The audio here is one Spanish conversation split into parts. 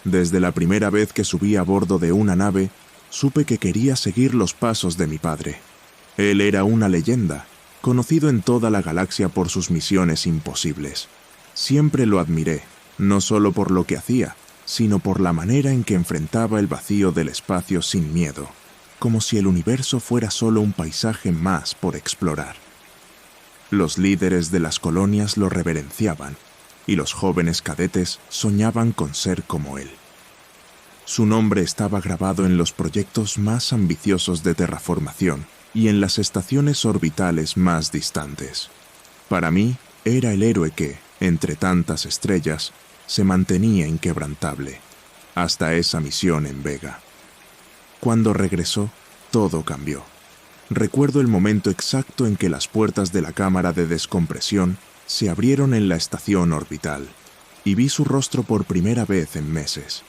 Desde la primera vez que subí a bordo de una nave, supe que quería seguir los pasos de mi padre. Él era una leyenda, conocido en toda la galaxia por sus misiones imposibles. Siempre lo admiré, no solo por lo que hacía, sino por la manera en que enfrentaba el vacío del espacio sin miedo, como si el universo fuera solo un paisaje más por explorar. Los líderes de las colonias lo reverenciaban, y los jóvenes cadetes soñaban con ser como él. Su nombre estaba grabado en los proyectos más ambiciosos de terraformación y en las estaciones orbitales más distantes. Para mí, era el héroe que, entre tantas estrellas, se mantenía inquebrantable, hasta esa misión en Vega. Cuando regresó, todo cambió. Recuerdo el momento exacto en que las puertas de la cámara de descompresión se abrieron en la estación orbital, y vi su rostro por primera vez en meses.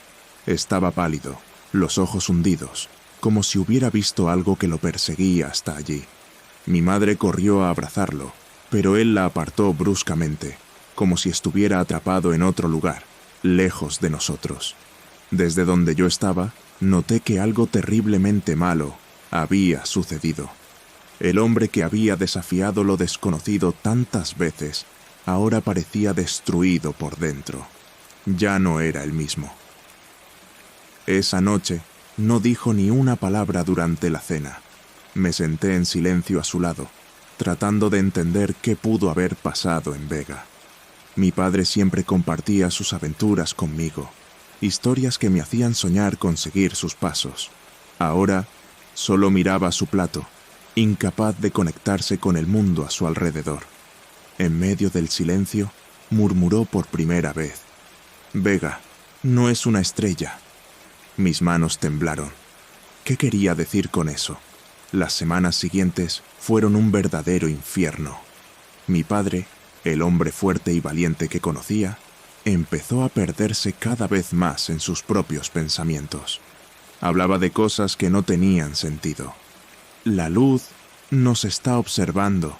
Estaba pálido, los ojos hundidos, como si hubiera visto algo que lo perseguía hasta allí. Mi madre corrió a abrazarlo, pero él la apartó bruscamente, como si estuviera atrapado en otro lugar, lejos de nosotros. Desde donde yo estaba, noté que algo terriblemente malo había sucedido. El hombre que había desafiado lo desconocido tantas veces, ahora parecía destruido por dentro. Ya no era el mismo. Esa noche, no dijo ni una palabra durante la cena. Me senté en silencio a su lado, tratando de entender qué pudo haber pasado en Vega. Mi padre siempre compartía sus aventuras conmigo, historias que me hacían soñar con seguir sus pasos. Ahora, solo miraba su plato, incapaz de conectarse con el mundo a su alrededor. En medio del silencio, murmuró por primera vez: «Vega, no es una estrella». Mis manos temblaron. ¿Qué quería decir con eso? Las semanas siguientes fueron un verdadero infierno. Mi padre, el hombre fuerte y valiente que conocía, empezó a perderse cada vez más en sus propios pensamientos. Hablaba de cosas que no tenían sentido. «La luz nos está observando»,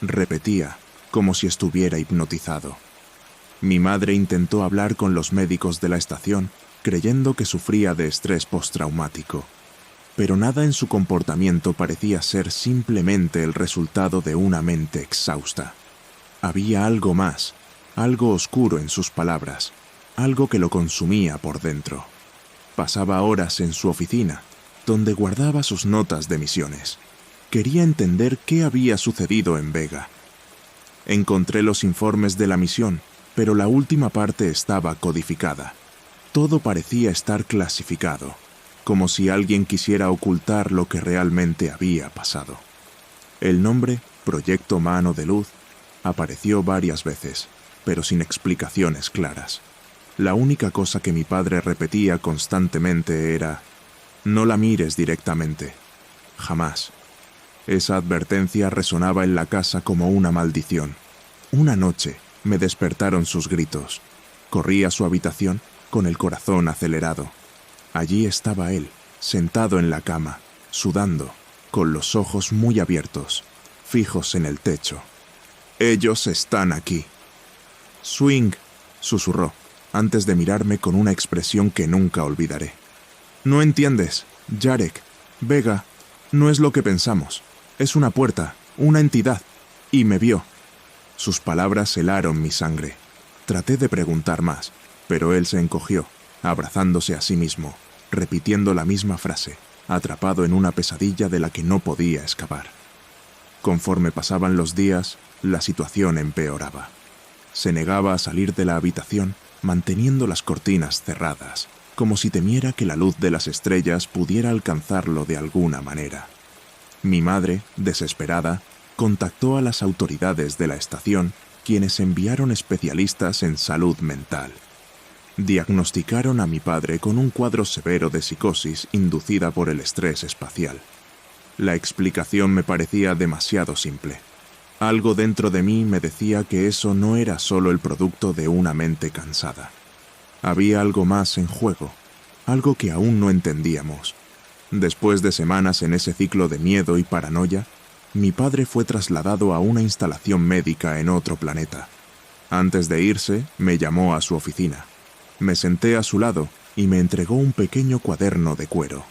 repetía, como si estuviera hipnotizado. Mi madre intentó hablar con los médicos de la estación, creyendo que sufría de estrés postraumático, pero nada en su comportamiento parecía ser simplemente el resultado de una mente exhausta. Había algo más, algo oscuro en sus palabras, algo que lo consumía por dentro. Pasaba horas en su oficina, donde guardaba sus notas de misiones. Quería entender qué había sucedido en Vega. Encontré los informes de la misión, pero la última parte estaba codificada. Todo parecía estar clasificado, como si alguien quisiera ocultar lo que realmente había pasado. El nombre, Proyecto Mano de Luz, apareció varias veces, pero sin explicaciones claras. La única cosa que mi padre repetía constantemente era: «No la mires directamente. Jamás». Esa advertencia resonaba en la casa como una maldición. Una noche me despertaron sus gritos. Corrí a su habitación con el corazón acelerado. Allí estaba él, sentado en la cama, sudando, con los ojos muy abiertos, fijos en el techo. «Ellos están aquí». «Swing», susurró, antes de mirarme con una expresión que nunca olvidaré. «No entiendes, Jarek. Vega no es lo que pensamos. Es una puerta, una entidad». Y me vio. Sus palabras helaron mi sangre. Traté de preguntar más, pero él se encogió, abrazándose a sí mismo, repitiendo la misma frase, atrapado en una pesadilla de la que no podía escapar. Conforme pasaban los días, la situación empeoraba. Se negaba a salir de la habitación, manteniendo las cortinas cerradas, como si temiera que la luz de las estrellas pudiera alcanzarlo de alguna manera. Mi madre, desesperada, contactó a las autoridades de la estación, quienes enviaron especialistas en salud mental. Diagnosticaron a mi padre con un cuadro severo de psicosis inducida por el estrés espacial. La explicación me parecía demasiado simple. Algo dentro de mí me decía que eso no era solo el producto de una mente cansada. Había algo más en juego, algo que aún no entendíamos. Después de semanas en ese ciclo de miedo y paranoia, mi padre fue trasladado a una instalación médica en otro planeta. Antes de irse, me llamó a su oficina. Me senté a su lado y me entregó un pequeño cuaderno de cuero.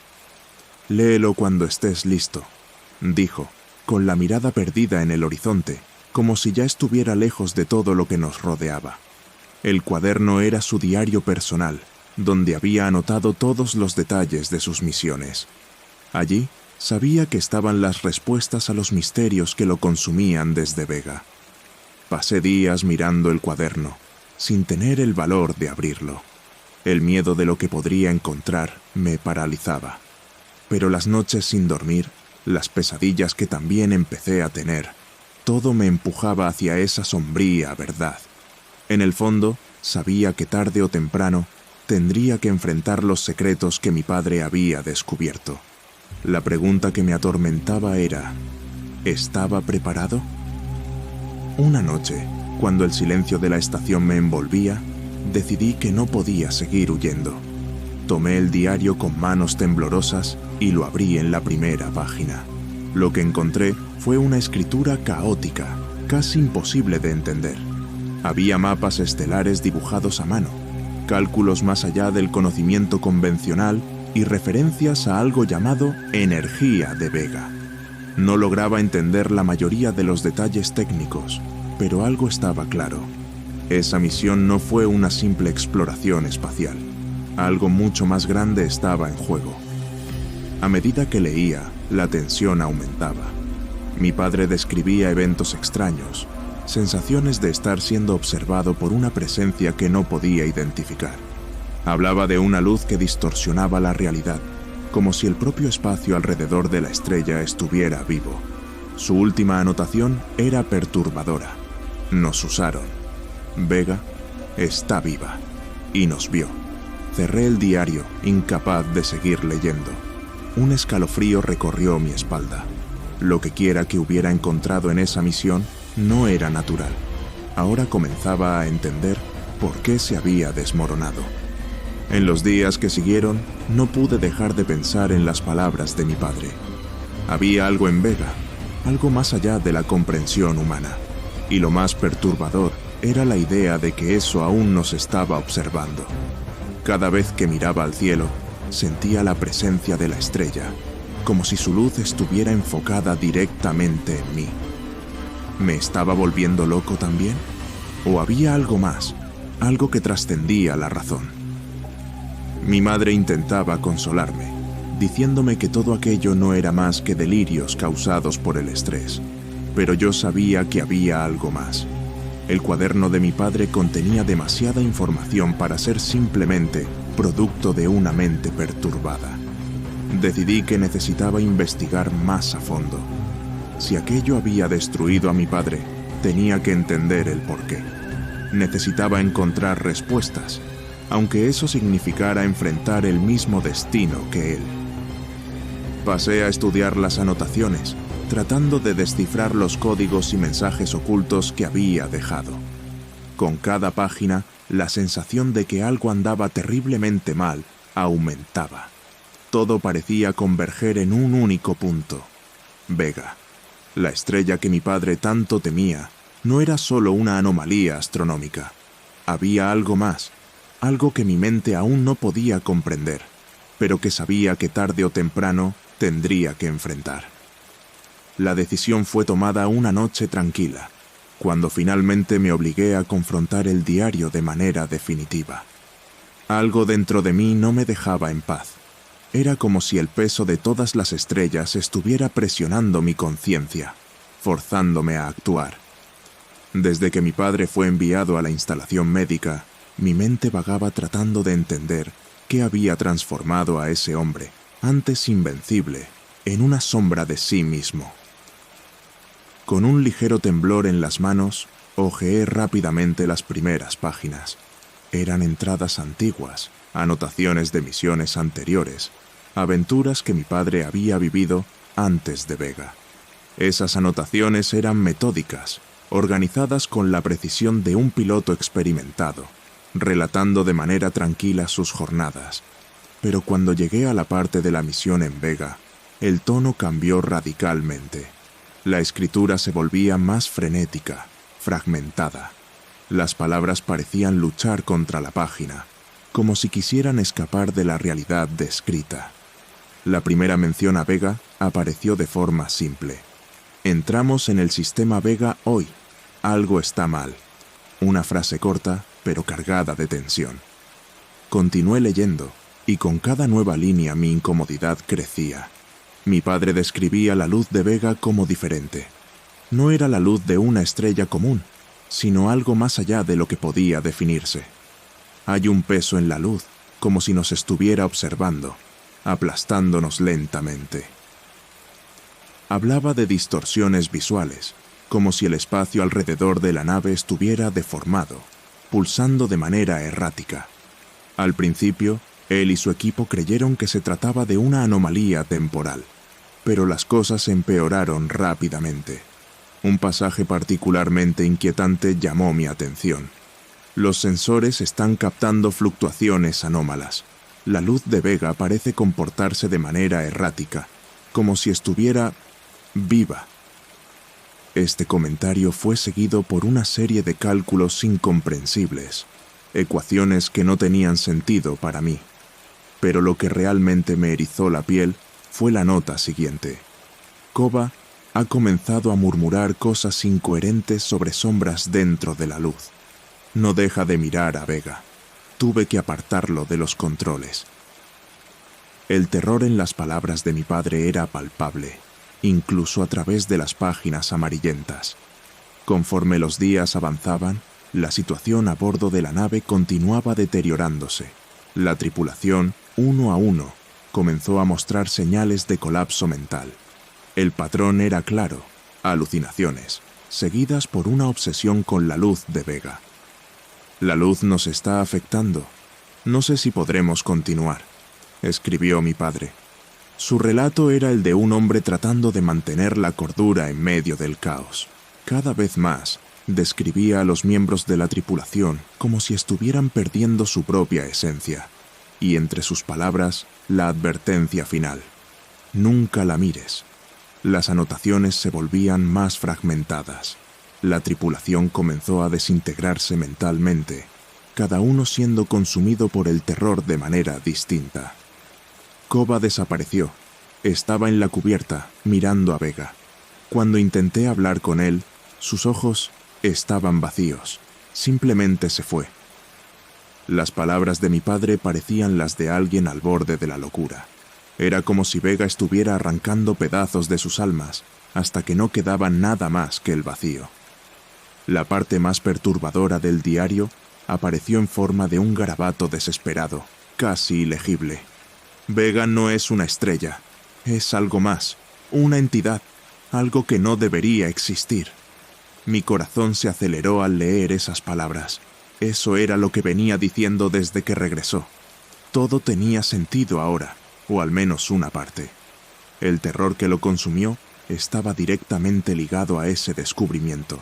«Léelo cuando estés listo», dijo, con la mirada perdida en el horizonte, como si ya estuviera lejos de todo lo que nos rodeaba. El cuaderno era su diario personal, donde había anotado todos los detalles de sus misiones. Allí sabía que estaban las respuestas a los misterios que lo consumían desde Vega. Pasé días mirando el cuaderno, sin tener el valor de abrirlo. El miedo de lo que podría encontrar me paralizaba. Pero las noches sin dormir, las pesadillas que también empecé a tener, todo me empujaba hacia esa sombría verdad. En el fondo, sabía que tarde o temprano tendría que enfrentar los secretos que mi padre había descubierto. La pregunta que me atormentaba era: ¿estaba preparado? Una noche, cuando el silencio de la estación me envolvía, decidí que no podía seguir huyendo. Tomé el diario con manos temblorosas y lo abrí en la primera página. Lo que encontré fue una escritura caótica, casi imposible de entender. Había mapas estelares dibujados a mano, cálculos más allá del conocimiento convencional y referencias a algo llamado energía de Vega. No lograba entender la mayoría de los detalles técnicos, pero algo estaba claro. Esa misión no fue una simple exploración espacial. Algo mucho más grande estaba en juego. A medida que leía, la tensión aumentaba. Mi padre describía eventos extraños, sensaciones de estar siendo observado por una presencia que no podía identificar. Hablaba de una luz que distorsionaba la realidad, como si el propio espacio alrededor de la estrella estuviera vivo. Su última anotación era perturbadora. Nos usaron. Vega está viva. Y nos vio. Cerré el diario, incapaz de seguir leyendo. Un escalofrío recorrió mi espalda. Lo que quiera que hubiera encontrado en esa misión no era natural. Ahora comenzaba a entender por qué se había desmoronado. En los días que siguieron, no pude dejar de pensar en las palabras de mi padre. Había algo en Vega, algo más allá de la comprensión humana. Y lo más perturbador era la idea de que eso aún nos estaba observando. Cada vez que miraba al cielo, sentía la presencia de la estrella, como si su luz estuviera enfocada directamente en mí. ¿Me estaba volviendo loco también? ¿O había algo más, algo que trascendía la razón? Mi madre intentaba consolarme, diciéndome que todo aquello no era más que delirios causados por el estrés, pero yo sabía que había algo más. El cuaderno de mi padre contenía demasiada información para ser simplemente producto de una mente perturbada. Decidí que necesitaba investigar más a fondo. Si aquello había destruido a mi padre, tenía que entender el porqué. Necesitaba encontrar respuestas, aunque eso significara enfrentar el mismo destino que él. Pasé a estudiar las anotaciones, tratando de descifrar los códigos y mensajes ocultos que había dejado. Con cada página, la sensación de que algo andaba terriblemente mal aumentaba. Todo parecía converger en un único punto. Vega, la estrella que mi padre tanto temía, no era solo una anomalía astronómica. Había algo más, algo que mi mente aún no podía comprender, pero que sabía que tarde o temprano tendría que enfrentar. La decisión fue tomada una noche tranquila, cuando finalmente me obligué a confrontar el diario de manera definitiva. Algo dentro de mí no me dejaba en paz. Era como si el peso de todas las estrellas estuviera presionando mi conciencia, forzándome a actuar. Desde que mi padre fue enviado a la instalación médica, mi mente vagaba tratando de entender qué había transformado a ese hombre, antes invencible, en una sombra de sí mismo. Con un ligero temblor en las manos, hojeé rápidamente las primeras páginas. Eran entradas antiguas, anotaciones de misiones anteriores, aventuras que mi padre había vivido antes de Vega. Esas anotaciones eran metódicas, organizadas con la precisión de un piloto experimentado, relatando de manera tranquila sus jornadas. Pero cuando llegué a la parte de la misión en Vega, el tono cambió radicalmente. La escritura se volvía más frenética, fragmentada. Las palabras parecían luchar contra la página, como si quisieran escapar de la realidad descrita. La primera mención a Vega apareció de forma simple. Entramos en el sistema Vega hoy. Algo está mal. Una frase corta, pero cargada de tensión. Continué leyendo, y con cada nueva línea mi incomodidad crecía. Mi padre describía la luz de Vega como diferente. No era la luz de una estrella común, sino algo más allá de lo que podía definirse. Hay un peso en la luz, como si nos estuviera observando, aplastándonos lentamente. Hablaba de distorsiones visuales, como si el espacio alrededor de la nave estuviera deformado, pulsando de manera errática. Al principio, él y su equipo creyeron que se trataba de una anomalía temporal, pero las cosas empeoraron rápidamente. Un pasaje particularmente inquietante llamó mi atención. Los sensores están captando fluctuaciones anómalas. La luz de Vega parece comportarse de manera errática, como si estuviera viva. Este comentario fue seguido por una serie de cálculos incomprensibles, ecuaciones que no tenían sentido para mí. Pero lo que realmente me erizó la piel fue la nota siguiente. Koba ha comenzado a murmurar cosas incoherentes sobre sombras dentro de la luz. No deja de mirar a Vega. Tuve que apartarlo de los controles. El terror en las palabras de mi padre era palpable, incluso a través de las páginas amarillentas. Conforme los días avanzaban, la situación a bordo de la nave continuaba deteriorándose. La tripulación, uno a uno, comenzó a mostrar señales de colapso mental. El patrón era claro: alucinaciones, seguidas por una obsesión con la luz de Vega. La luz nos está afectando. No sé si podremos continuar, escribió mi padre. Su relato era el de un hombre tratando de mantener la cordura en medio del caos. Cada vez más, describía a los miembros de la tripulación como si estuvieran perdiendo su propia esencia, y entre sus palabras, la advertencia final: nunca la mires. Las anotaciones se volvían más fragmentadas. La tripulación comenzó a desintegrarse mentalmente, cada uno siendo consumido por el terror de manera distinta. Koba desapareció. Estaba en la cubierta, mirando a Vega. Cuando intenté hablar con él, sus ojos estaban vacíos. Simplemente se fue. Las palabras de mi padre parecían las de alguien al borde de la locura. Era como si Vega estuviera arrancando pedazos de sus almas, hasta que no quedaba nada más que el vacío. La parte más perturbadora del diario apareció en forma de un garabato desesperado, casi ilegible. Vega no es una estrella, es algo más, una entidad, algo que no debería existir. Mi corazón se aceleró al leer esas palabras. Eso era lo que venía diciendo desde que regresó. Todo tenía sentido ahora, o al menos una parte. El terror que lo consumió estaba directamente ligado a ese descubrimiento.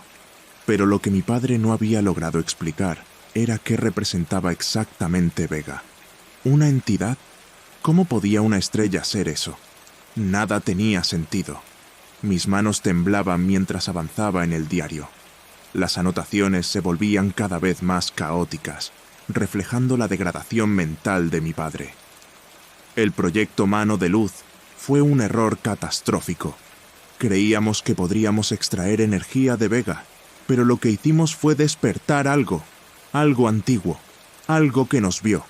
Pero lo que mi padre no había logrado explicar era qué representaba exactamente Vega. ¿Una entidad? ¿Cómo podía una estrella ser eso? Nada tenía sentido. Mis manos temblaban mientras avanzaba en el diario. Las anotaciones se volvían cada vez más caóticas, reflejando la degradación mental de mi padre. El proyecto Mano de Luz fue un error catastrófico. Creíamos que podríamos extraer energía de Vega, pero lo que hicimos fue despertar algo antiguo, algo que nos vio.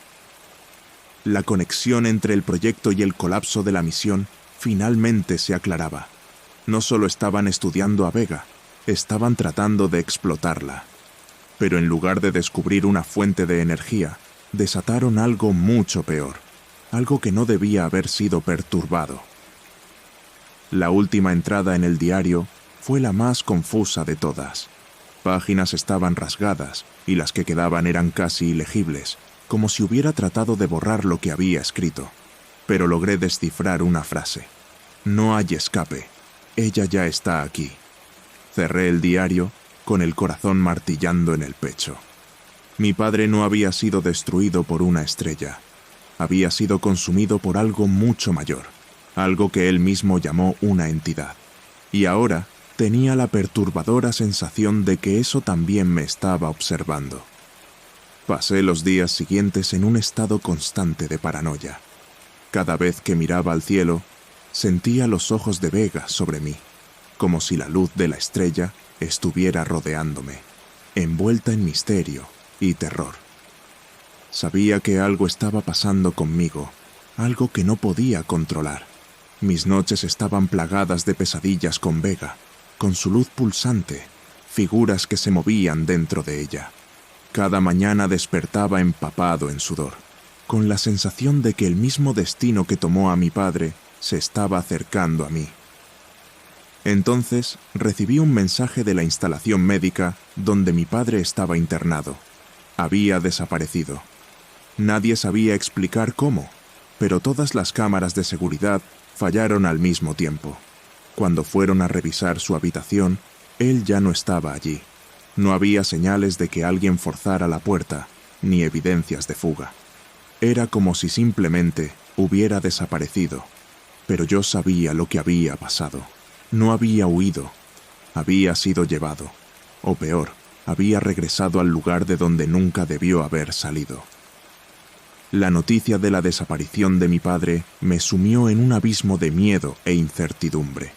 La conexión entre el proyecto y el colapso de la misión finalmente se aclaraba. No solo estaban estudiando a Vega, estaban tratando de explotarla. Pero en lugar de descubrir una fuente de energía, desataron algo mucho peor, algo que no debía haber sido perturbado. La última entrada en el diario fue la más confusa de todas. Páginas estaban rasgadas y las que quedaban eran casi ilegibles, como si hubiera tratado de borrar lo que había escrito. Pero logré descifrar una frase. No hay escape. Ella ya está aquí. Cerré el diario con el corazón martillando en el pecho. Mi padre no había sido destruido por una estrella. Había sido consumido por algo mucho mayor, algo que él mismo llamó una entidad. Y ahora tenía la perturbadora sensación de que eso también me estaba observando. Pasé los días siguientes en un estado constante de paranoia. Cada vez que miraba al cielo, sentía los ojos de Vega sobre mí, como si la luz de la estrella estuviera rodeándome, envuelta en misterio y terror. Sabía que algo estaba pasando conmigo, algo que no podía controlar. Mis noches estaban plagadas de pesadillas con Vega, con su luz pulsante, figuras que se movían dentro de ella. Cada mañana despertaba empapado en sudor, con la sensación de que el mismo destino que tomó a mi padre se estaba acercando a mí. Entonces recibí un mensaje de la instalación médica donde mi padre estaba internado. Había desaparecido. Nadie sabía explicar cómo, pero todas las cámaras de seguridad fallaron al mismo tiempo. Cuando fueron a revisar su habitación, él ya no estaba allí. No había señales de que alguien forzara la puerta, ni evidencias de fuga. Era como si simplemente hubiera desaparecido. Pero yo sabía lo que había pasado. No había huido. Había sido llevado. O peor, había regresado al lugar de donde nunca debió haber salido. La noticia de la desaparición de mi padre me sumió en un abismo de miedo e incertidumbre.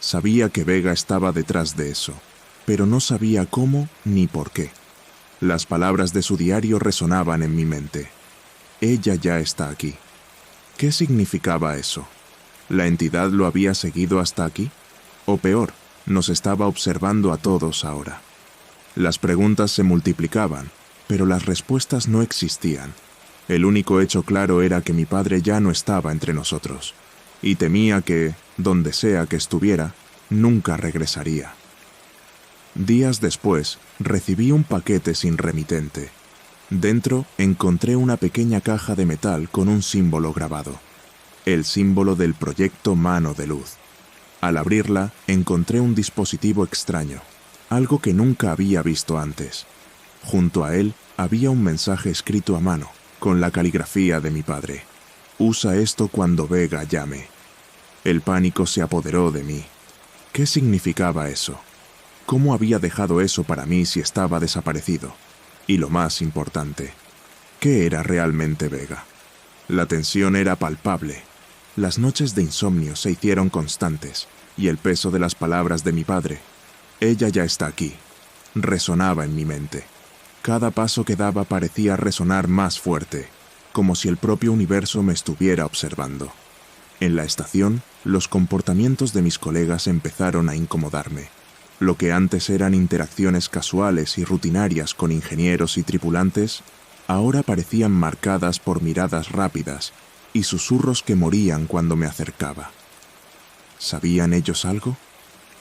Sabía que Vega estaba detrás de eso, pero no sabía cómo ni por qué. Las palabras de su diario resonaban en mi mente. Ella ya está aquí. ¿Qué significaba eso? ¿La entidad lo había seguido hasta aquí? O peor, nos estaba observando a todos ahora. Las preguntas se multiplicaban, pero las respuestas no existían. El único hecho claro era que mi padre ya no estaba entre nosotros, y temía que, donde sea que estuviera, nunca regresaría. Días después, recibí un paquete sin remitente. Dentro encontré una pequeña caja de metal con un símbolo grabado, el símbolo del proyecto Mano de Luz. Al abrirla, encontré un dispositivo extraño, algo que nunca había visto antes. Junto a él había un mensaje escrito a mano, con la caligrafía de mi padre. Usa esto cuando Vega llame. El pánico se apoderó de mí. ¿Qué significaba eso? ¿Cómo había dejado eso para mí si estaba desaparecido? Y lo más importante, ¿qué era realmente Vega? La tensión era palpable. Las noches de insomnio se hicieron constantes, y el peso de las palabras de mi padre, ella ya está aquí, resonaba en mi mente. Cada paso que daba parecía resonar más fuerte, como si el propio universo me estuviera observando. En la estación, los comportamientos de mis colegas empezaron a incomodarme. Lo que antes eran interacciones casuales y rutinarias con ingenieros y tripulantes, ahora parecían marcadas por miradas rápidas y susurros que morían cuando me acercaba. ¿Sabían ellos algo?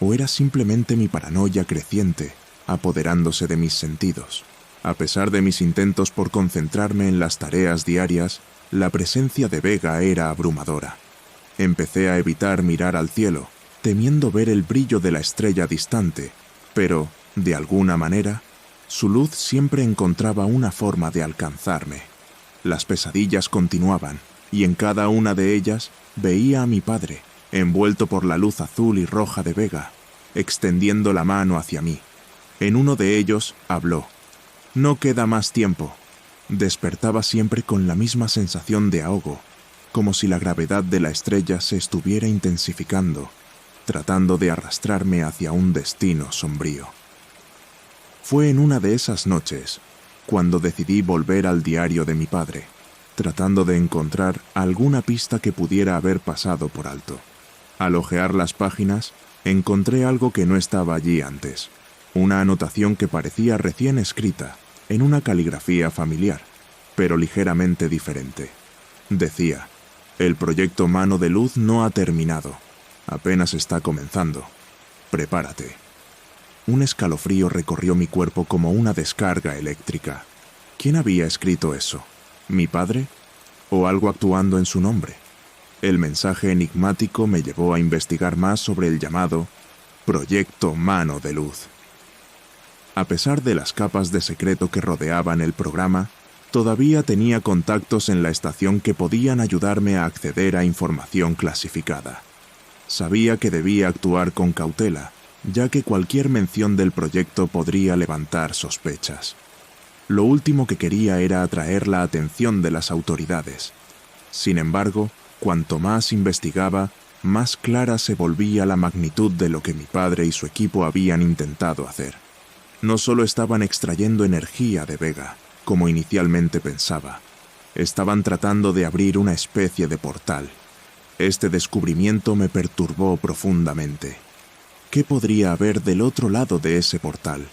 ¿O era simplemente mi paranoia creciente, apoderándose de mis sentidos? A pesar de mis intentos por concentrarme en las tareas diarias, la presencia de Vega era abrumadora. Empecé a evitar mirar al cielo, temiendo ver el brillo de la estrella distante, pero, de alguna manera, su luz siempre encontraba una forma de alcanzarme. Las pesadillas continuaban, y en cada una de ellas veía a mi padre, envuelto por la luz azul y roja de Vega, extendiendo la mano hacia mí. En uno de ellos habló. No queda más tiempo. Despertaba siempre con la misma sensación de ahogo, como si la gravedad de la estrella se estuviera intensificando, tratando de arrastrarme hacia un destino sombrío. Fue en una de esas noches cuando decidí volver al diario de mi padre, tratando de encontrar alguna pista que pudiera haber pasado por alto. Al hojear las páginas, encontré algo que no estaba allí antes, una anotación que parecía recién escrita, en una caligrafía familiar, pero ligeramente diferente. Decía, el proyecto Mano de Luz no ha terminado, apenas está comenzando. Prepárate. Un escalofrío recorrió mi cuerpo como una descarga eléctrica. ¿Quién había escrito eso? ¿Mi padre? ¿O algo actuando en su nombre? El mensaje enigmático me llevó a investigar más sobre el llamado Proyecto Mano de Luz. A pesar de las capas de secreto que rodeaban el programa, todavía tenía contactos en la estación que podían ayudarme a acceder a información clasificada. Sabía que debía actuar con cautela, ya que cualquier mención del proyecto podría levantar sospechas. Lo último que quería era atraer la atención de las autoridades. Sin embargo, cuanto más investigaba, más clara se volvía la magnitud de lo que mi padre y su equipo habían intentado hacer. No solo estaban extrayendo energía de Vega, como inicialmente pensaba. Estaban tratando de abrir una especie de portal. Este descubrimiento me perturbó profundamente. ¿Qué podría haber del otro lado de ese portal?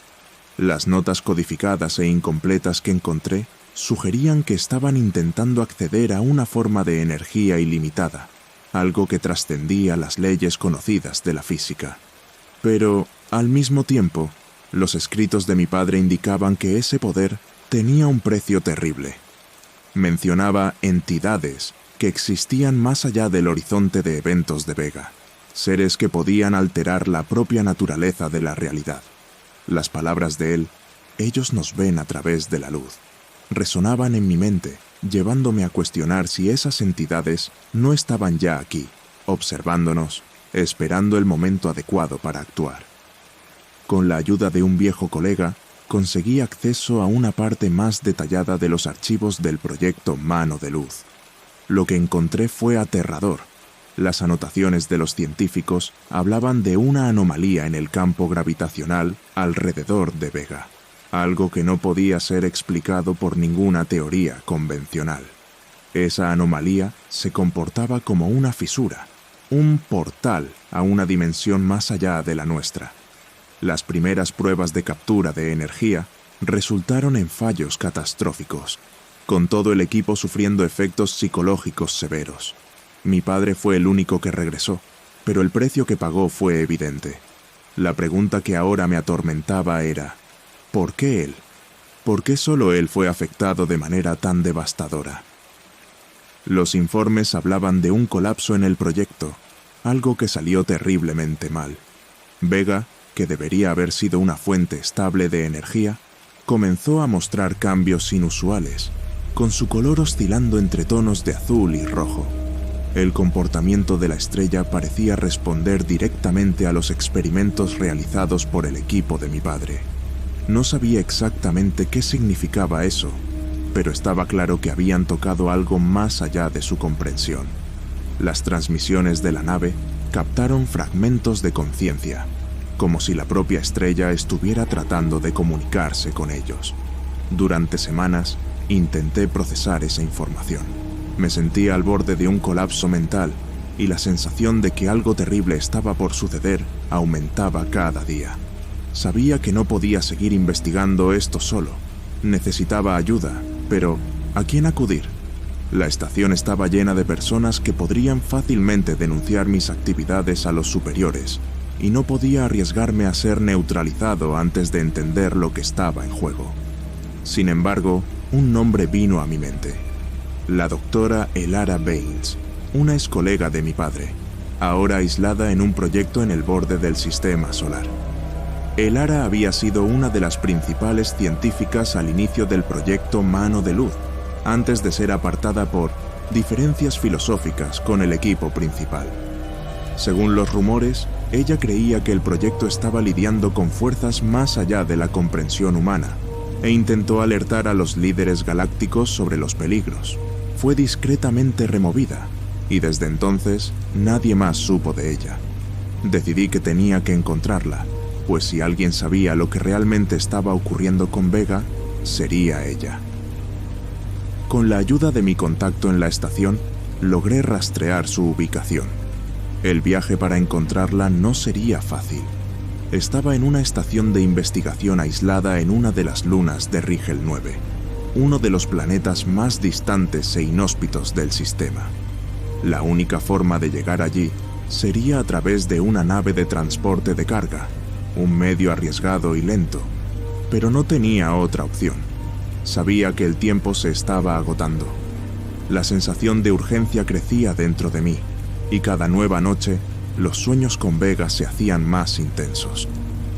Las notas codificadas e incompletas que encontré sugerían que estaban intentando acceder a una forma de energía ilimitada, algo que trascendía las leyes conocidas de la física. Pero, al mismo tiempo, los escritos de mi padre indicaban que ese poder tenía un precio terrible. Mencionaba entidades que existían más allá del horizonte de eventos de Vega, seres que podían alterar la propia naturaleza de la realidad. Las palabras de él, ellos nos ven a través de la luz, resonaban en mi mente, llevándome a cuestionar si esas entidades no estaban ya aquí, observándonos, esperando el momento adecuado para actuar. Con la ayuda de un viejo colega, conseguí acceso a una parte más detallada de los archivos del proyecto Mano de Luz. Lo que encontré fue aterrador. Las anotaciones de los científicos hablaban de una anomalía en el campo gravitacional alrededor de Vega, algo que no podía ser explicado por ninguna teoría convencional. Esa anomalía se comportaba como una fisura, un portal a una dimensión más allá de la nuestra. Las primeras pruebas de captura de energía resultaron en fallos catastróficos, con todo el equipo sufriendo efectos psicológicos severos. Mi padre fue el único que regresó, pero el precio que pagó fue evidente. La pregunta que ahora me atormentaba era, ¿por qué él? ¿Por qué solo él fue afectado de manera tan devastadora? Los informes hablaban de un colapso en el proyecto, algo que salió terriblemente mal. Vega, que debería haber sido una fuente estable de energía, comenzó a mostrar cambios inusuales, con su color oscilando entre tonos de azul y rojo. El comportamiento de la estrella parecía responder directamente a los experimentos realizados por el equipo de mi padre. No sabía exactamente qué significaba eso, pero estaba claro que habían tocado algo más allá de su comprensión. Las transmisiones de la nave captaron fragmentos de conciencia, como si la propia estrella estuviera tratando de comunicarse con ellos. Durante semanas, intenté procesar esa información. Me sentía al borde de un colapso mental y la sensación de que algo terrible estaba por suceder aumentaba cada día. Sabía que no podía seguir investigando esto solo. Necesitaba ayuda, pero ¿a quién acudir? La estación estaba llena de personas que podrían fácilmente denunciar mis actividades a los superiores, y no podía arriesgarme a ser neutralizado antes de entender lo que estaba en juego. Sin embargo, un nombre vino a mi mente. La doctora Elara Baines, una ex colega de mi padre, ahora aislada en un proyecto en el borde del sistema solar. Elara había sido una de las principales científicas al inicio del proyecto Mano de Luz, antes de ser apartada por diferencias filosóficas con el equipo principal. Según los rumores, ella creía que el proyecto estaba lidiando con fuerzas más allá de la comprensión humana, e intentó alertar a los líderes galácticos sobre los peligros. Fue discretamente removida, y desde entonces nadie más supo de ella. Decidí que tenía que encontrarla, pues si alguien sabía lo que realmente estaba ocurriendo con Vega, sería ella. Con la ayuda de mi contacto en la estación, logré rastrear su ubicación. El viaje para encontrarla no sería fácil. Estaba en una estación de investigación aislada en una de las lunas de Rigel 9, uno de los planetas más distantes e inhóspitos del sistema. La única forma de llegar allí sería a través de una nave de transporte de carga, un medio arriesgado y lento, pero no tenía otra opción. Sabía que el tiempo se estaba agotando. La sensación de urgencia crecía dentro de mí, y cada nueva noche, los sueños con Vega se hacían más intensos.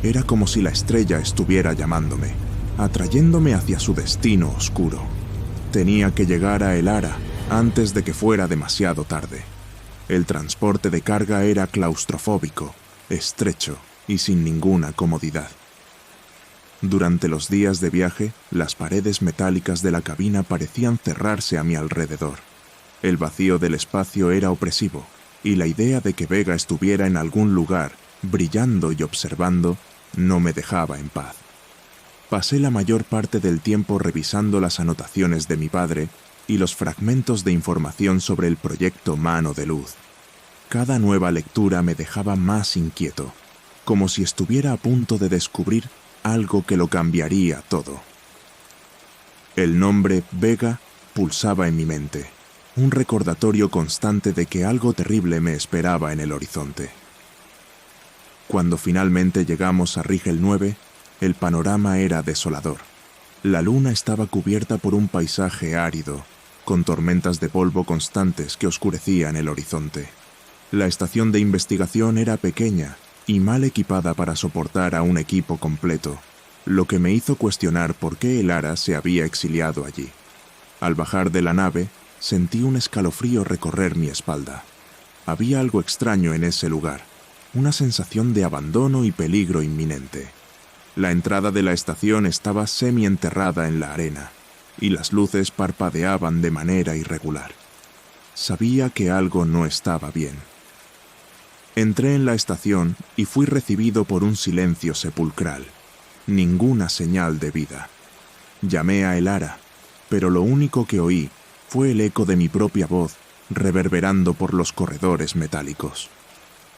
Era como si la estrella estuviera llamándome, atrayéndome hacia su destino oscuro. Tenía que llegar a Elara antes de que fuera demasiado tarde. El transporte de carga era claustrofóbico, estrecho y sin ninguna comodidad. Durante los días de viaje, las paredes metálicas de la cabina parecían cerrarse a mi alrededor. El vacío del espacio era opresivo, y la idea de que Vega estuviera en algún lugar, brillando y observando, no me dejaba en paz. Pasé la mayor parte del tiempo revisando las anotaciones de mi padre y los fragmentos de información sobre el proyecto Mano de Luz. Cada nueva lectura me dejaba más inquieto, como si estuviera a punto de descubrir algo que lo cambiaría todo. El nombre Vega pulsaba en mi mente, un recordatorio constante de que algo terrible me esperaba en el horizonte. Cuando finalmente llegamos a Rigel 9, el panorama era desolador. La luna estaba cubierta por un paisaje árido, con tormentas de polvo constantes que oscurecían el horizonte. La estación de investigación era pequeña y mal equipada para soportar a un equipo completo, lo que me hizo cuestionar por qué el Ara se había exiliado allí. Al bajar de la nave, sentí un escalofrío recorrer mi espalda. Había algo extraño en ese lugar, una sensación de abandono y peligro inminente. La entrada de la estación estaba semienterrada en la arena, y las luces parpadeaban de manera irregular. Sabía que algo no estaba bien. Entré en la estación y fui recibido por un silencio sepulcral. Ninguna señal de vida. Llamé a el Ara, pero lo único que oí fue el eco de mi propia voz reverberando por los corredores metálicos.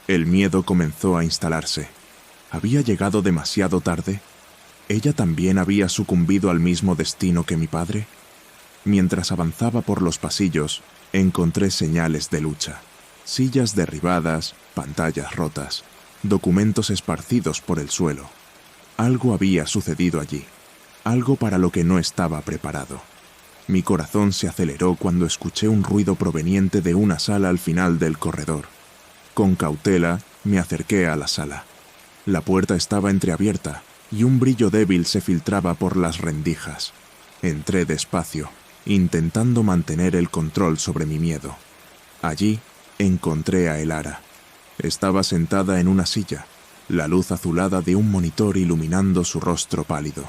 El miedo comenzó a instalarse. ¿Había llegado demasiado tarde? ¿Ella también había sucumbido al mismo destino que mi padre? Mientras avanzaba por los pasillos, encontré señales de lucha. Sillas derribadas, pantallas rotas, documentos esparcidos por el suelo. Algo había sucedido allí, algo para lo que no estaba preparado. Mi corazón se aceleró cuando escuché un ruido proveniente de una sala al final del corredor. Con cautela, me acerqué a la sala. La puerta estaba entreabierta y un brillo débil se filtraba por las rendijas. Entré despacio, intentando mantener el control sobre mi miedo. Allí encontré a el Ara. Estaba sentada en una silla, la luz azulada de un monitor iluminando su rostro pálido.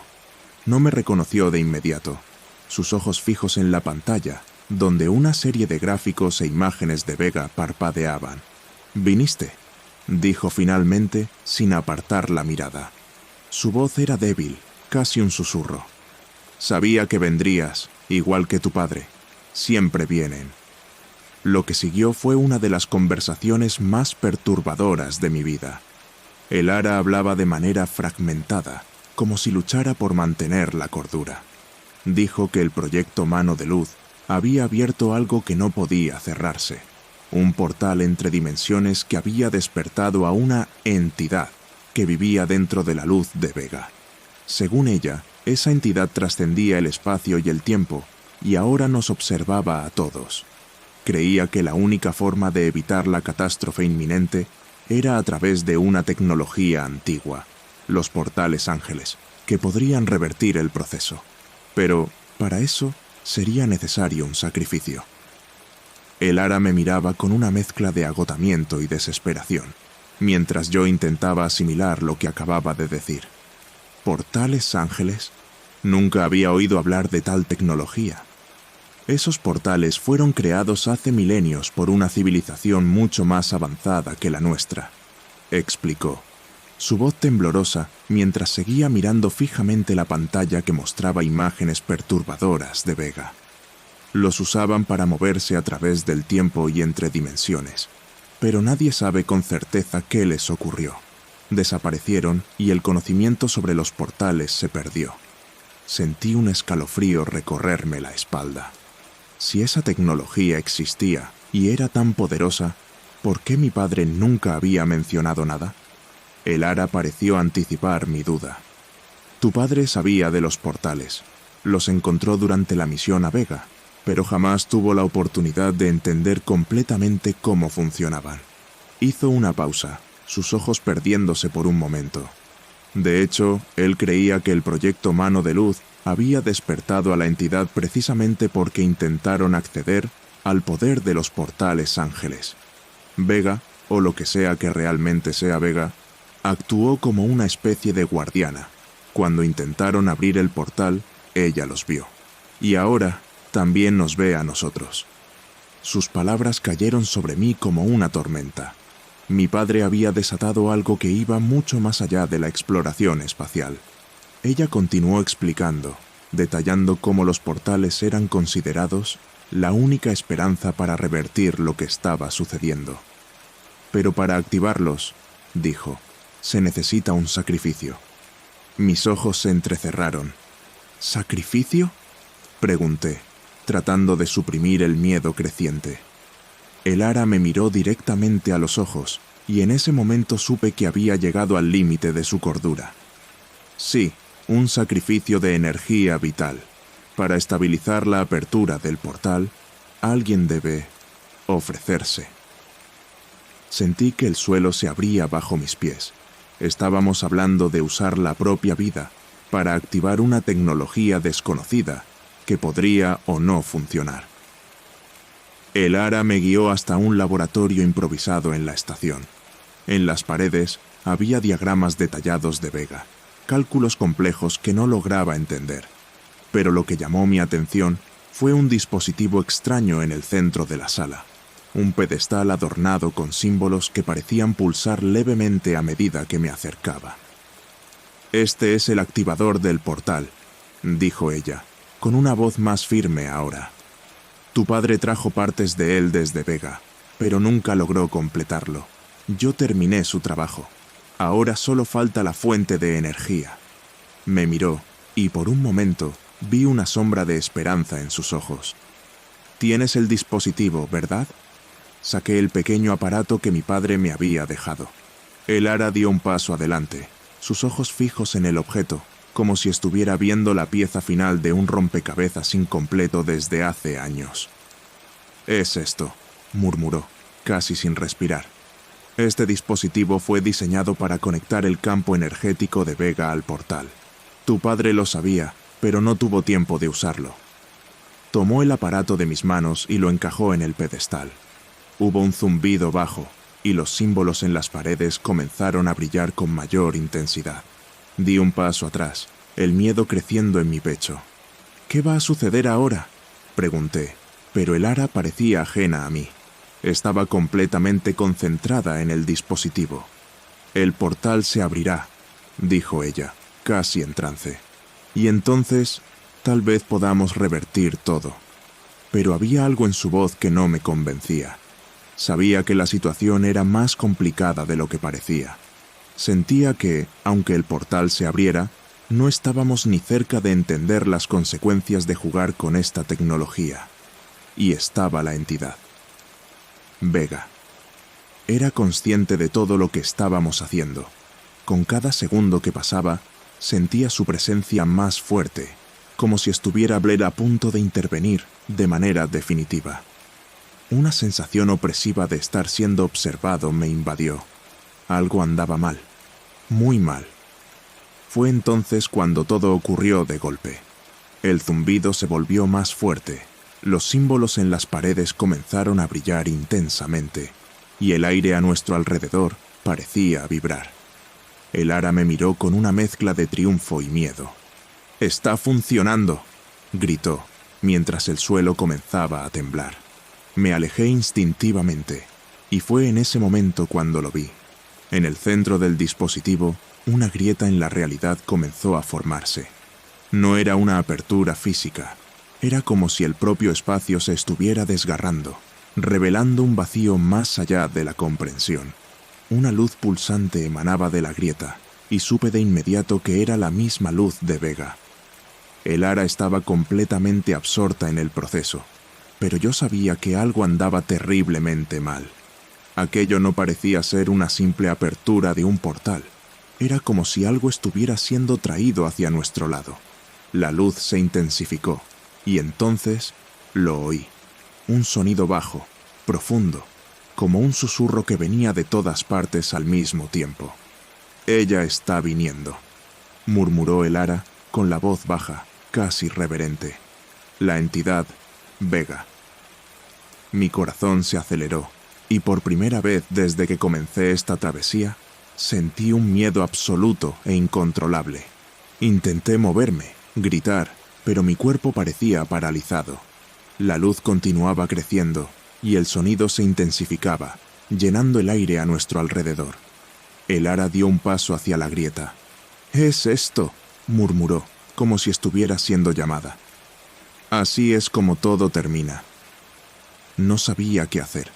No me reconoció de inmediato, sus ojos fijos en la pantalla, donde una serie de gráficos e imágenes de Vega parpadeaban. «¿Viniste?», dijo finalmente, sin apartar la mirada. Su voz era débil, casi un susurro. «Sabía que vendrías, igual que tu padre. Siempre vienen». Lo que siguió fue una de las conversaciones más perturbadoras de mi vida. El Ara hablaba de manera fragmentada, como si luchara por mantener la cordura. Dijo que el proyecto Mano de Luz había abierto algo que no podía cerrarse, un portal entre dimensiones que había despertado a una entidad que vivía dentro de la luz de Vega. Según ella, esa entidad trascendía el espacio y el tiempo y ahora nos observaba a todos. Creía que la única forma de evitar la catástrofe inminente era a través de una tecnología antigua, los portales ángeles, que podrían revertir el proceso. Pero, para eso, sería necesario un sacrificio. El Ara me miraba con una mezcla de agotamiento y desesperación, mientras yo intentaba asimilar lo que acababa de decir. ¿Portales ángeles? Nunca había oído hablar de tal tecnología. Esos portales fueron creados hace milenios por una civilización mucho más avanzada que la nuestra, explicó, su voz temblorosa mientras seguía mirando fijamente la pantalla que mostraba imágenes perturbadoras de Vega. Los usaban para moverse a través del tiempo y entre dimensiones, pero nadie sabe con certeza qué les ocurrió. Desaparecieron y el conocimiento sobre los portales se perdió. Sentí un escalofrío recorrerme la espalda. Si esa tecnología existía y era tan poderosa, ¿por qué mi padre nunca había mencionado nada? El Ara pareció anticipar mi duda. Tu padre sabía de los portales. Los encontró durante la misión a Vega, pero jamás tuvo la oportunidad de entender completamente cómo funcionaban. Hizo una pausa, sus ojos perdiéndose por un momento. De hecho, él creía que el proyecto Mano de Luz había despertado a la entidad precisamente porque intentaron acceder al poder de los portales ángeles. Vega, o lo que sea que realmente sea Vega, actuó como una especie de guardiana, Cuando intentaron abrir el portal, ella los vio. Y ahora también nos ve a nosotros. Sus palabras cayeron sobre mí como una tormenta. Mi padre había desatado algo que iba mucho más allá de la exploración espacial. Ella continuó explicando, detallando cómo los portales eran considerados la única esperanza para revertir lo que estaba sucediendo. Pero para activarlos, dijo, se necesita un sacrificio. Mis ojos se entrecerraron. ¿Sacrificio?, pregunté, tratando de suprimir el miedo creciente. El Ara me miró directamente a los ojos y en ese momento supe que había llegado al límite de su cordura. Sí, un sacrificio de energía vital. Para estabilizar la apertura del portal, alguien debe ofrecerse. Sentí que el suelo se abría bajo mis pies. Estábamos hablando de usar la propia vida para activar una tecnología desconocida que podría o no funcionar. El Ara me guió hasta un laboratorio improvisado en la estación. En las paredes había diagramas detallados de Vega, cálculos complejos que no lograba entender. Pero lo que llamó mi atención fue un dispositivo extraño en el centro de la sala. Un pedestal adornado con símbolos que parecían pulsar levemente a medida que me acercaba. «Este es el activador del portal», dijo ella, con una voz más firme ahora. «Tu padre trajo partes de él desde Vega, pero nunca logró completarlo. Yo terminé su trabajo. Ahora solo falta la fuente de energía». Me miró, y por un momento vi una sombra de esperanza en sus ojos. «Tienes el dispositivo, ¿verdad?». Saqué el pequeño aparato que mi padre me había dejado. El Ara dio un paso adelante, sus ojos fijos en el objeto, como si estuviera viendo la pieza final de un rompecabezas incompleto desde hace años. «Es esto», murmuró, casi sin respirar. «Este dispositivo fue diseñado para conectar el campo energético de Vega al portal. Tu padre lo sabía, pero no tuvo tiempo de usarlo». Tomó el aparato de mis manos y lo encajó en el pedestal. Hubo un zumbido bajo, y los símbolos en las paredes comenzaron a brillar con mayor intensidad. Di un paso atrás, el miedo creciendo en mi pecho. «¿Qué va a suceder ahora?», pregunté, pero el Ara parecía ajena a mí. Estaba completamente concentrada en el dispositivo. «El portal se abrirá», dijo ella, casi en trance. «Y entonces, tal vez podamos revertir todo». Pero había algo en su voz que no me convencía. Sabía que la situación era más complicada de lo que parecía. Sentía que, aunque el portal se abriera, no estábamos ni cerca de entender las consecuencias de jugar con esta tecnología. Y estaba la entidad. Vega. Era consciente de todo lo que estábamos haciendo. Con cada segundo que pasaba, sentía su presencia más fuerte, como si estuviera Blair a punto de intervenir de manera definitiva. Una sensación opresiva de estar siendo observado me invadió. Algo andaba mal, muy mal. Fue entonces cuando todo ocurrió de golpe. El zumbido se volvió más fuerte, los símbolos en las paredes comenzaron a brillar intensamente, y el aire a nuestro alrededor parecía vibrar. El Ara me miró con una mezcla de triunfo y miedo. «¡Está funcionando!», gritó, mientras el suelo comenzaba a temblar. Me alejé instintivamente, y fue en ese momento cuando lo vi. En el centro del dispositivo, una grieta en la realidad comenzó a formarse. No era una apertura física, era como si el propio espacio se estuviera desgarrando, revelando un vacío más allá de la comprensión. Una luz pulsante emanaba de la grieta, y supe de inmediato que era la misma luz de Vega. El Ara estaba completamente absorta en el proceso, pero yo sabía que algo andaba terriblemente mal. Aquello no parecía ser una simple apertura de un portal. Era como si algo estuviera siendo traído hacia nuestro lado. La luz se intensificó, y entonces lo oí. Un sonido bajo, profundo, como un susurro que venía de todas partes al mismo tiempo. «Ella está viniendo», murmuró el Ara con la voz baja, casi reverente. «La entidad, Vega». Mi corazón se aceleró, y por primera vez desde que comencé esta travesía, sentí un miedo absoluto e incontrolable. Intenté moverme, gritar, pero mi cuerpo parecía paralizado. La luz continuaba creciendo y el sonido se intensificaba, llenando el aire a nuestro alrededor. El ara dio un paso hacia la grieta. «¿Es esto?», murmuró, como si estuviera siendo llamada. «Así es como todo termina». No sabía qué hacer.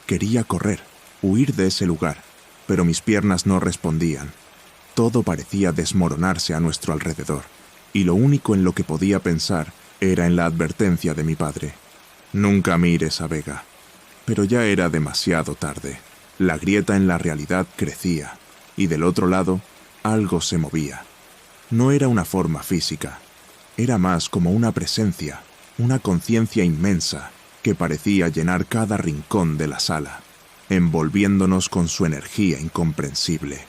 Quería correr, huir de ese lugar, pero mis piernas no respondían. Todo parecía desmoronarse a nuestro alrededor, y lo único en lo que podía pensar era en la advertencia de mi padre. «Nunca mires a Vega». Pero ya era demasiado tarde. La grieta en la realidad crecía, y del otro lado, algo se movía. No era una forma física, era más como una presencia, una conciencia inmensa que parecía llenar cada rincón de la sala, envolviéndonos con su energía incomprensible.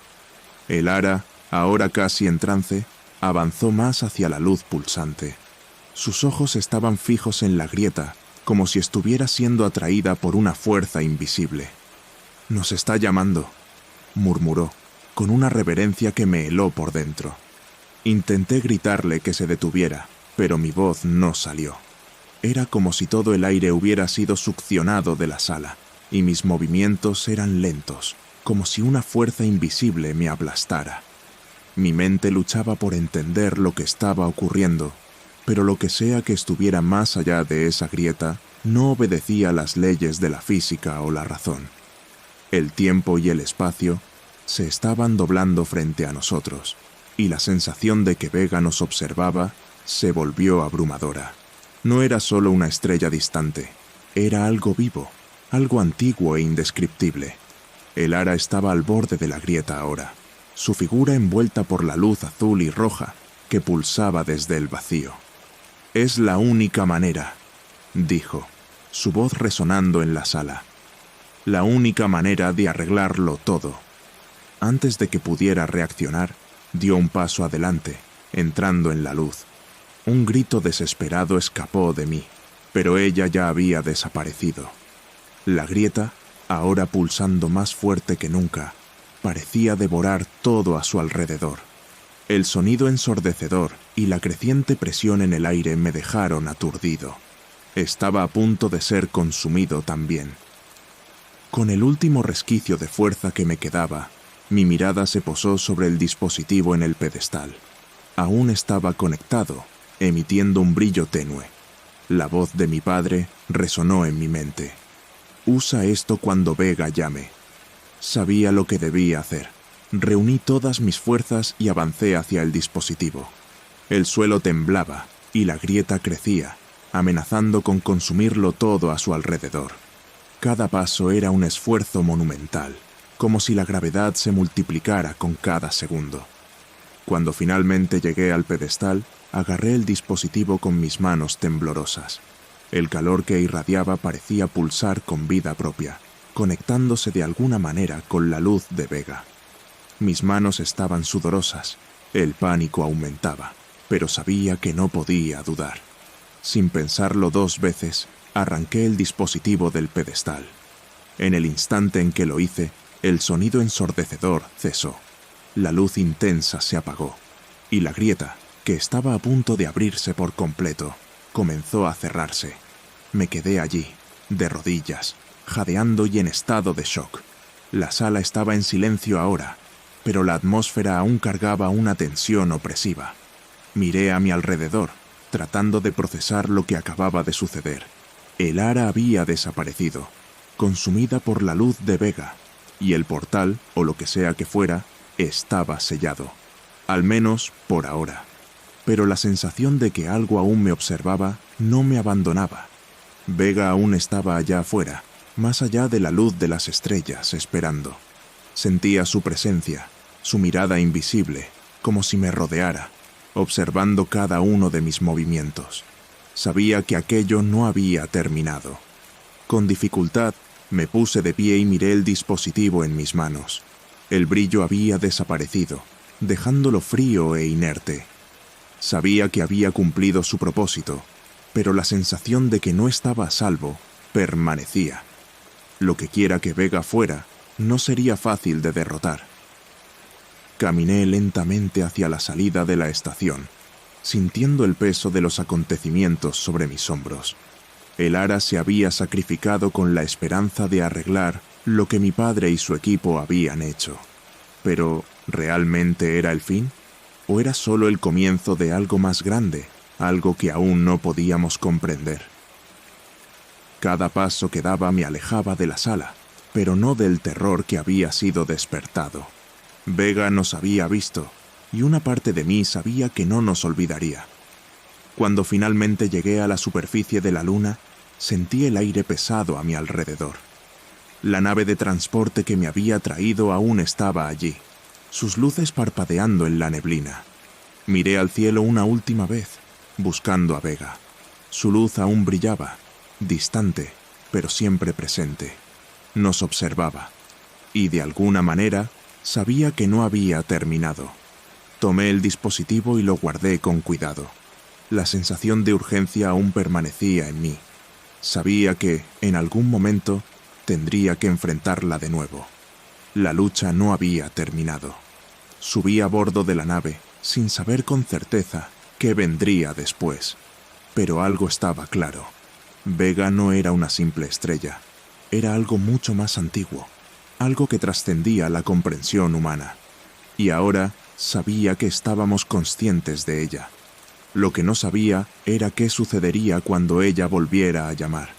El ara, ahora casi en trance, avanzó más hacia la luz pulsante. Sus ojos estaban fijos en la grieta, como si estuviera siendo atraída por una fuerza invisible. «Nos está llamando», murmuró, con una reverencia que me heló por dentro. Intenté gritarle que se detuviera, pero mi voz no salió. Era como si todo el aire hubiera sido succionado de la sala, y mis movimientos eran lentos, como si una fuerza invisible me aplastara. Mi mente luchaba por entender lo que estaba ocurriendo, pero lo que sea que estuviera más allá de esa grieta no obedecía a las leyes de la física o la razón. El tiempo y el espacio se estaban doblando frente a nosotros, y la sensación de que Vega nos observaba se volvió abrumadora. No era solo una estrella distante, era algo vivo, algo antiguo e indescriptible. El ara estaba al borde de la grieta ahora, su figura envuelta por la luz azul y roja que pulsaba desde el vacío. «Es la única manera», dijo, su voz resonando en la sala. «La única manera de arreglarlo todo». Antes de que pudiera reaccionar, dio un paso adelante, entrando en la luz. Un grito desesperado escapó de mí, pero ella ya había desaparecido. La grieta, ahora pulsando más fuerte que nunca, parecía devorar todo a su alrededor. El sonido ensordecedor y la creciente presión en el aire me dejaron aturdido. Estaba a punto de ser consumido también. Con el último resquicio de fuerza que me quedaba, mi mirada se posó sobre el dispositivo en el pedestal. Aún estaba conectado, emitiendo un brillo tenue. La voz de mi padre resonó en mi mente. «Usa esto cuando Vega llame». Sabía lo que debía hacer. Reuní todas mis fuerzas y avancé hacia el dispositivo. El suelo temblaba y la grieta crecía, amenazando con consumirlo todo a su alrededor. Cada paso era un esfuerzo monumental, como si la gravedad se multiplicara con cada segundo. Cuando finalmente llegué al pedestal, agarré el dispositivo con mis manos temblorosas. El calor que irradiaba parecía pulsar con vida propia, conectándose de alguna manera con la luz de Vega. Mis manos estaban sudorosas, el pánico aumentaba, pero sabía que no podía dudar. Sin pensarlo 2 veces, arranqué el dispositivo del pedestal. En el instante en que lo hice, el sonido ensordecedor cesó. La luz intensa se apagó, y la grieta, que estaba a punto de abrirse por completo, comenzó a cerrarse. Me quedé allí, de rodillas, jadeando y en estado de shock. La sala estaba en silencio ahora, pero la atmósfera aún cargaba una tensión opresiva. Miré a mi alrededor, tratando de procesar lo que acababa de suceder. El ara había desaparecido, consumida por la luz de Vega, y el portal, o lo que sea que fuera, estaba sellado. Al menos por ahora. Pero la sensación de que algo aún me observaba no me abandonaba. Vega aún estaba allá afuera, más allá de la luz de las estrellas, esperando. Sentía su presencia, su mirada invisible, como si me rodeara, observando cada uno de mis movimientos. Sabía que aquello no había terminado. Con dificultad, me puse de pie y miré el dispositivo en mis manos. El brillo había desaparecido, dejándolo frío e inerte. Sabía que había cumplido su propósito, pero la sensación de que no estaba a salvo permanecía. Lo que quiera que Vega fuera, no sería fácil de derrotar. Caminé lentamente hacia la salida de la estación, sintiendo el peso de los acontecimientos sobre mis hombros. El Ara se había sacrificado con la esperanza de arreglar lo que mi padre y su equipo habían hecho. Pero, ¿realmente era el fin? ¿O era solo el comienzo de algo más grande, algo que aún no podíamos comprender? Cada paso que daba me alejaba de la sala, pero no del terror que había sido despertado. Vega nos había visto, y una parte de mí sabía que no nos olvidaría. Cuando finalmente llegué a la superficie de la luna, sentí el aire pesado a mi alrededor. La nave de transporte que me había traído aún estaba allí, sus luces parpadeando en la neblina. Miré al cielo una última vez, buscando a Vega. Su luz aún brillaba, distante, pero siempre presente. Nos observaba, y de alguna manera sabía que no había terminado. Tomé el dispositivo y lo guardé con cuidado. La sensación de urgencia aún permanecía en mí. Sabía que, en algún momento, tendría que enfrentarla de nuevo. La lucha no había terminado. Subí a bordo de la nave, sin saber con certeza qué vendría después. Pero algo estaba claro. Vega no era una simple estrella. Era algo mucho más antiguo, algo que trascendía la comprensión humana. Y ahora sabía que estábamos conscientes de ella. Lo que no sabía era qué sucedería cuando ella volviera a llamar.